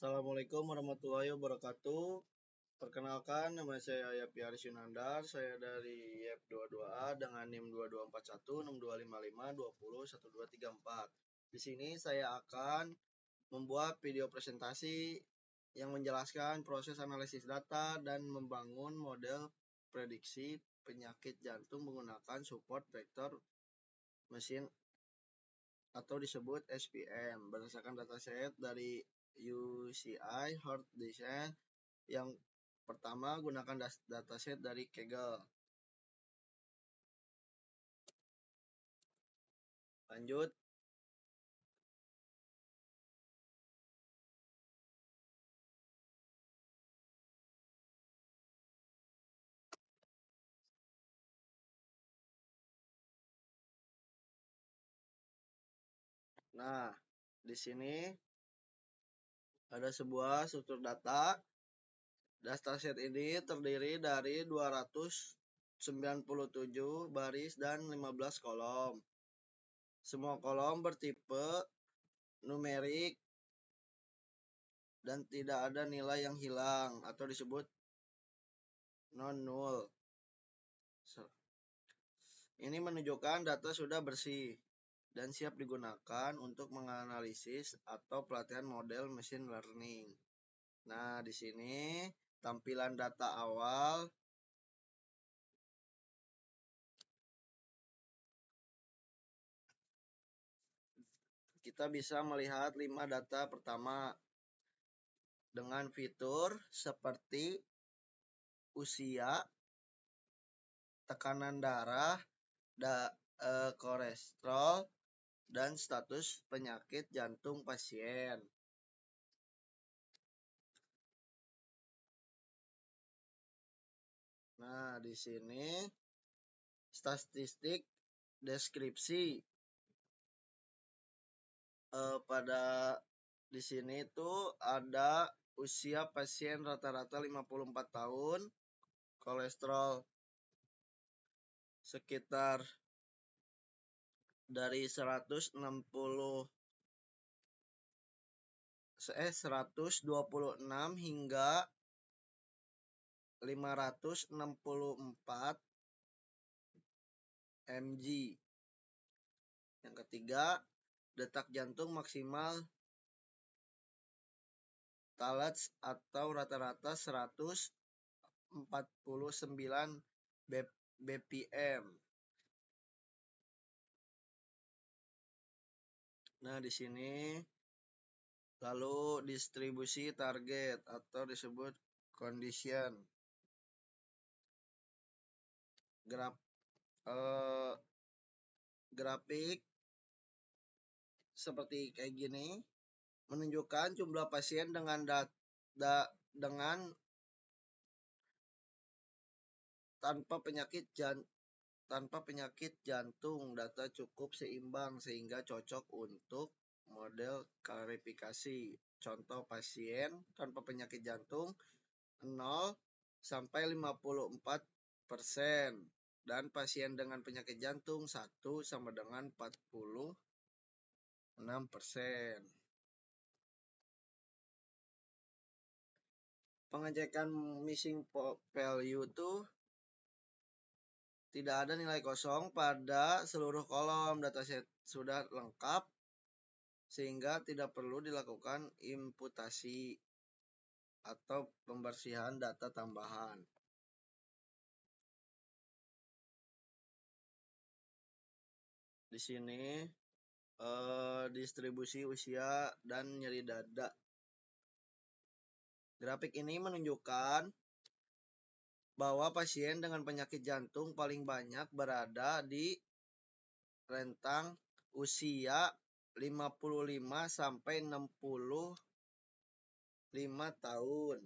Assalamualaikum warahmatullahi wabarakatuh. Perkenalkan, nama saya Yapi Aris Yunandar. Saya dari YEP22A dengan NIM 22416255201234. Di sini saya akan membuat video presentasi yang menjelaskan proses analisis data dan membangun model prediksi penyakit jantung menggunakan support vektor mesin atau disebut SPM berdasarkan dataset dari UCI Heart Disease. Yang pertama, gunakan dataset dari Kegel. Lanjut. Nah, di sini ada sebuah struktur data. Dataset ini terdiri dari 297 baris dan 15 kolom. Semua kolom bertipe numerik dan tidak ada nilai yang hilang atau disebut non-null. Ini menunjukkan data sudah bersih dan siap digunakan untuk menganalisis atau pelatihan model machine learning. Nah, di sini tampilan data awal. Kita bisa melihat 5 data pertama dengan fitur seperti usia, tekanan darah, kolesterol, dan status penyakit jantung pasien. Nah, di sini statistik deskripsi. Pada di sini tuh ada usia pasien rata-rata 54 tahun, kolesterol sekitar dari 126 hingga 564 mg. Yang ketiga, detak jantung maksimal Talats atau rata-rata 149 bpm. Nah, di sini lalu distribusi target atau disebut condition. Grafik seperti kayak gini menunjukkan jumlah pasien dengan tanpa penyakit jantung. Data cukup seimbang sehingga cocok untuk model klarifikasi. Contoh pasien tanpa penyakit jantung 0 sampai 54% dan pasien dengan penyakit jantung 1 sama dengan 46%. Pengecekan missing value itu tidak ada nilai kosong pada seluruh kolom. Dataset sudah lengkap sehingga tidak perlu dilakukan imputasi atau pembersihan data tambahan. Di sini distribusi usia dan nyeri dada. Grafik ini menunjukkan bahwa pasien dengan penyakit jantung paling banyak berada di rentang usia 55 sampai 65 tahun.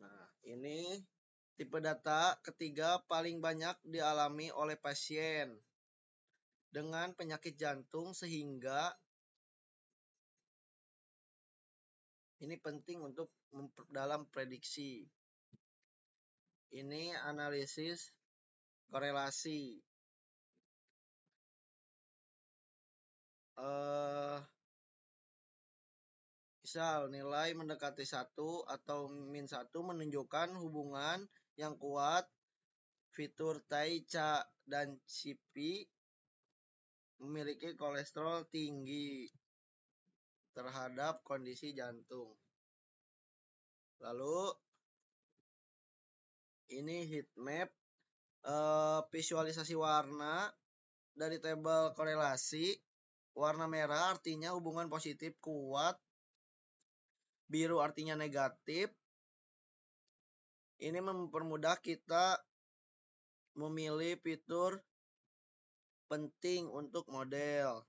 Nah, ini tipe data ketiga paling banyak dialami oleh pasien dengan penyakit jantung sehingga ini penting untuk dalam prediksi. Ini analisis korelasi. Misal nilai mendekati 1 atau -1 menunjukkan hubungan yang kuat fitur Tai Cha dan Cipi memiliki kolesterol tinggi terhadap kondisi jantung. Lalu ini heat map visualisasi warna dari tabel korelasi. Warna merah artinya hubungan positif kuat, biru artinya negatif. Ini mempermudah kita memilih fitur penting untuk model.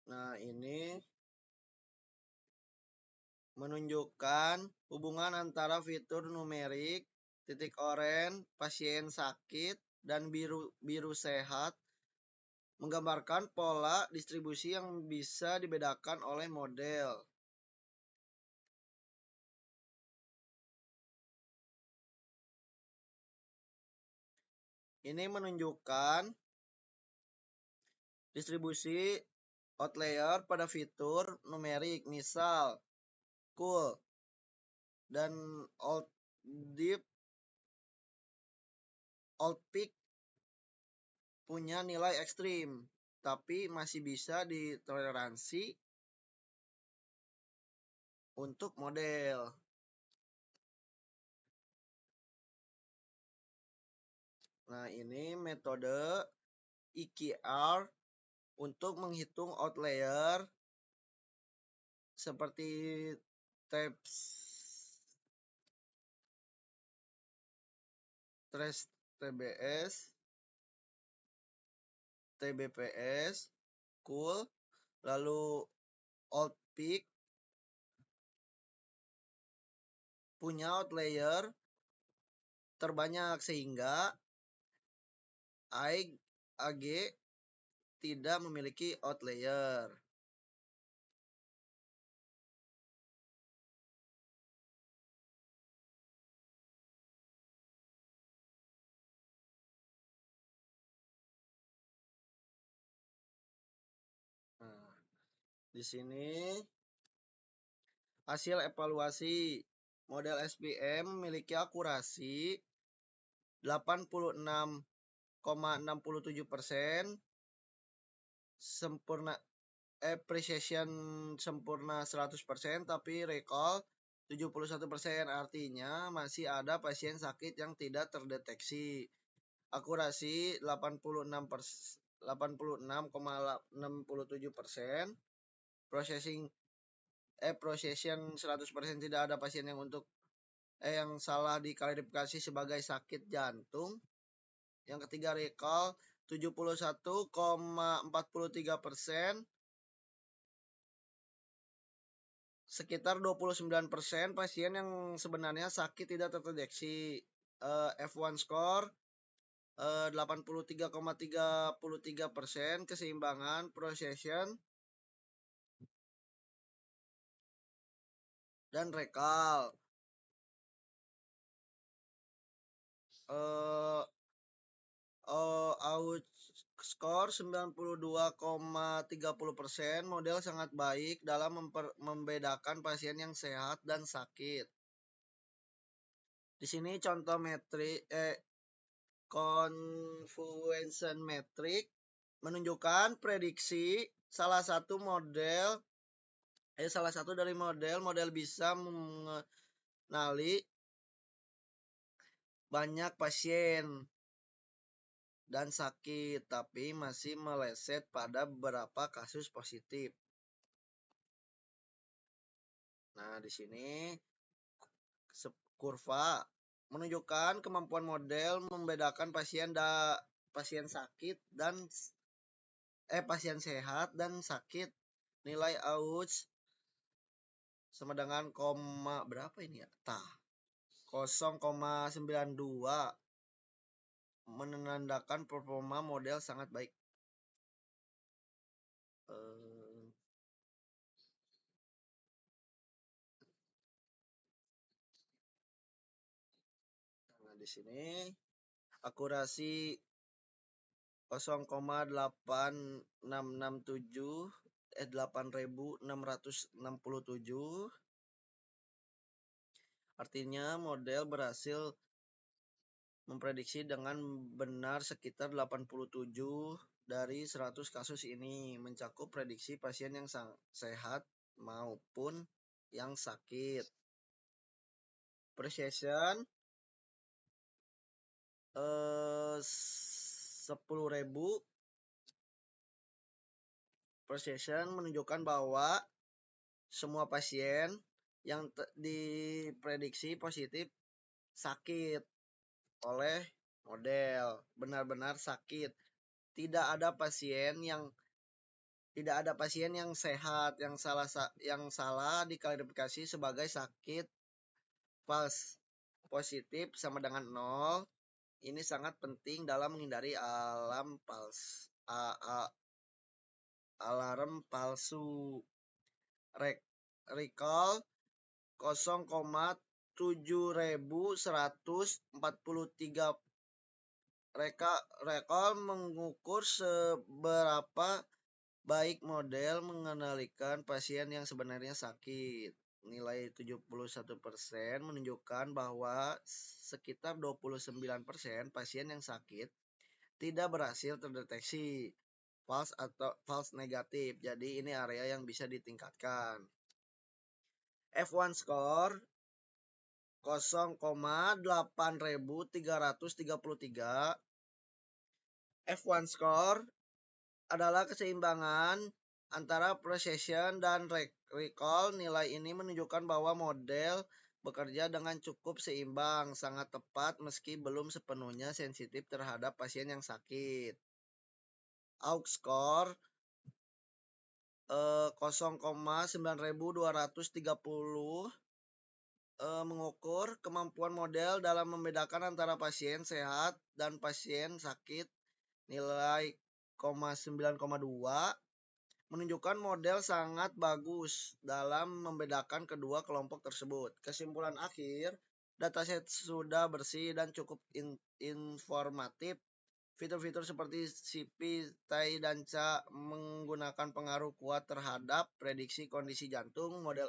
Nah, ini menunjukkan hubungan antara fitur numerik, titik oranye, pasien sakit, dan biru sehat, menggambarkan pola distribusi yang bisa dibedakan oleh model. Ini menunjukkan distribusi outlier pada fitur numerik, misal cool dan old deep old peak punya nilai ekstrim, tapi masih bisa ditoleransi untuk model. Nah, ini metode EQR untuk menghitung outlier seperti TRESS TBS, TBPS, cool, lalu old peak punya outlier terbanyak sehingga AG tidak memiliki outlier. Nah, di sini hasil evaluasi model SPM memiliki akurasi 86,67%, sempurna precision sempurna 100%, tapi recall 71%, artinya masih ada pasien sakit yang tidak terdeteksi. Akurasi 86,67%, procession 100%, tidak ada pasien yang yang salah diklarifikasi sebagai sakit jantung. Yang ketiga recall 71,43%, sekitar 29% pasien yang sebenarnya sakit tidak terdeteksi. F1 score 83,33%, keseimbangan procession dan recall. Out score 92,30%, model sangat baik dalam membedakan pasien yang sehat dan sakit. Di sini contoh confusion metric menunjukkan prediksi salah satu dari model bisa mengenali banyak pasien dan sakit, tapi masih meleset pada beberapa kasus positif. Nah, di sini kurva menunjukkan kemampuan model membedakan pasien sakit dan pasien sehat dan sakit. Nilai outs sama dengan koma berapa ini ya? 0,92 menandakan performa model sangat baik. Nah, di sini akurasi 0,8667 artinya model berhasil memprediksi dengan benar sekitar 87 dari 100 kasus ini, mencakup prediksi pasien yang sehat maupun yang sakit. Precision 10.000 precision menunjukkan bahwa semua pasien yang diprediksi positif sakit oleh model, benar-benar sakit. Tidak ada pasien yang sehat, yang salah diklarifikasi sebagai sakit false positif sama dengan 0. Ini sangat penting dalam menghindari alarm palsu. Recall 0,7143 recall mengukur seberapa baik model mengendalikan pasien yang sebenarnya sakit. Nilai 71% menunjukkan bahwa sekitar 29% pasien yang sakit tidak berhasil terdeteksi false negatif. Jadi ini area yang bisa ditingkatkan. F1 score 0,8333. F1 score adalah keseimbangan antara precision dan recall. Nilai ini menunjukkan bahwa model bekerja dengan cukup seimbang, sangat tepat meski belum sepenuhnya sensitif terhadap pasien yang sakit. Aux score 0,9230 mengukur kemampuan model dalam membedakan antara pasien sehat dan pasien sakit. Nilai 9,2 menunjukkan model sangat bagus dalam membedakan kedua kelompok tersebut. Kesimpulan akhir, dataset sudah bersih dan cukup informatif. Fitur-fitur seperti CP, TAI, dan CA menggunakan pengaruh kuat terhadap prediksi kondisi jantung. Model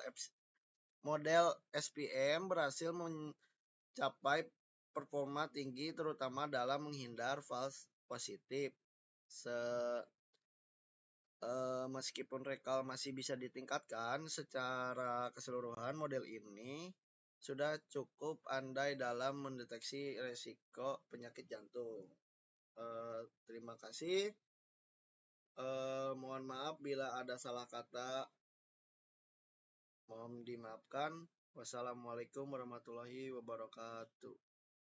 SPM berhasil mencapai performa tinggi terutama dalam menghindar false positif. Meskipun recall masih bisa ditingkatkan, secara keseluruhan model ini sudah cukup andai dalam mendeteksi resiko penyakit jantung. Terima kasih. Mohon maaf bila ada salah kata, mohon dimaafkan. Wassalamualaikum warahmatullahi wabarakatuh.